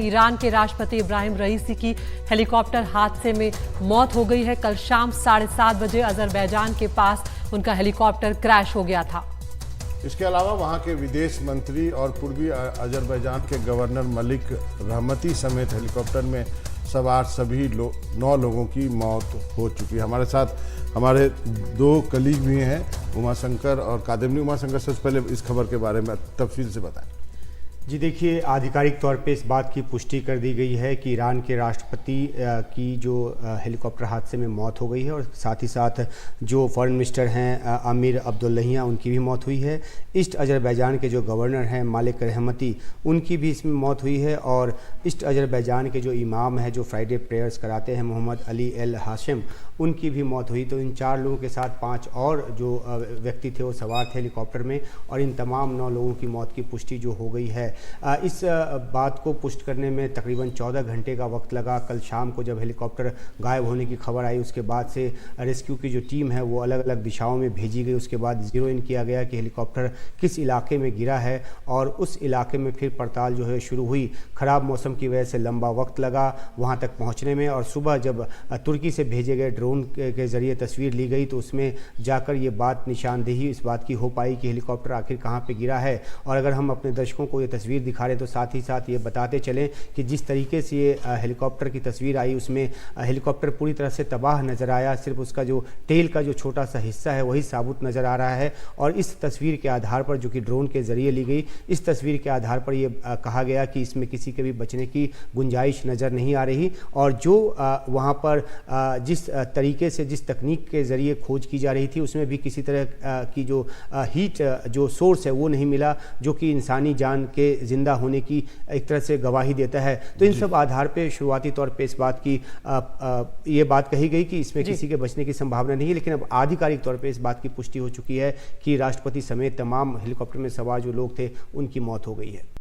Iran के राष्ट्रपति इब्राहिम रईसी की हेलीकॉप्टर हादसे में मौत हो गई है। कल शाम 7:30 बजे अजरबैजान के पास उनका हेलीकॉप्टर क्रैश हो गया था। इसके अलावा वहां के विदेश मंत्री और पूर्वी अजरबैजान के गवर्नर मलिक रहमती समेत हेलीकॉप्टर में सवार सभी 9 लोगों की मौत हो चुकी है। हमारे साथ हमारे 2 कलीग भी हैं, उमाशंकर और कादिमनी। उमाशंकर, सबसे पहले इस खबर के बारे में तफसील से बताएं। जी देखिए, आधिकारिक तौर पे इस बात की पुष्टि कर दी गई है कि ईरान के राष्ट्रपति की जो हेलीकॉप्टर हादसे में मौत हो गई है और साथ ही साथ जो फॉरेन मिनिस्टर हैं अमीर अब्दुल्लाहियां, उनकी भी मौत हुई है। ईस्ट अजरबैजान के जो गवर्नर हैं मालिक रहमती, उनकी भी इसमें मौत हुई है। और ईस्ट अजरबैजान के जो इमाम हैं जो फ्राइडे प्रेयर्स कराते हैं मोहम्मद अली एल हाशिम, उनकी भी मौत हुई। तो इन 4 लोगों के साथ 5 और जो व्यक्ति थे वो सवार थे हेलीकॉप्टर में, और इन तमाम 9 लोगों की मौत की पुष्टि जो हो गई है। इस बात को पुष्ट करने में तकरीबन 14 घंटे का वक्त लगा। कल शाम को जब हेलीकॉप्टर गायब होने की खबर आई, उसके बाद से रेस्क्यू की जो टीम है वो अलग अलग दिशाओं में भेजी गई। उसके बाद ज़ीरो इन किया गया कि हेलीकॉप्टर किस इलाके में गिरा है, और उस इलाके में फिर पड़ताल जो है शुरू हुई। ख़राब मौसम की वजह से लंबा वक्त लगा वहाँ तक पहुँचने में, और सुबह जब तुर्की से भेजे गए ड्रोन के ज़रिए तस्वीर ली गई तो उसमें जाकर ये बात निशानदेही इस बात की हो पाई कि हेलीकॉप्टर आखिर कहाँ पर गिरा है। और अगर हम अपने दर्शकों को ये तस्वीर दिखा रहे तो साथ ही साथ ये बताते चलें कि जिस तरीके से ये हेलीकॉप्टर की तस्वीर आई, उसमें हेलीकॉप्टर पूरी तरह से तबाह नज़र आया। सिर्फ उसका जो टेल का जो छोटा सा हिस्सा है वही साबुत नज़र आ रहा है। और इस तस्वीर के आधार पर, जो कि ड्रोन के ज़रिए ली गई, इस तस्वीर के आधार पर ये कहा गया कि इसमें किसी के भी बचने की गुंजाइश नज़र नहीं आ रही। और जो वहाँ पर जिस तरीके से, जिस तकनीक के ज़रिए खोज की जा रही थी, उसमें भी किसी तरह की जो हीट जो सोर्स है वो नहीं मिला, जो कि इंसानी जान के जिंदा होने की एक तरह से गवाही देता है। तो इन सब आधार पे शुरुआती तौर पे इस बात की ये बात कही गई कि इसमें किसी के बचने की संभावना नहीं है। लेकिन अब आधिकारिक तौर पे इस बात की पुष्टि हो चुकी है कि राष्ट्रपति समेत तमाम हेलीकॉप्टर में सवार जो लोग थे उनकी मौत हो गई है।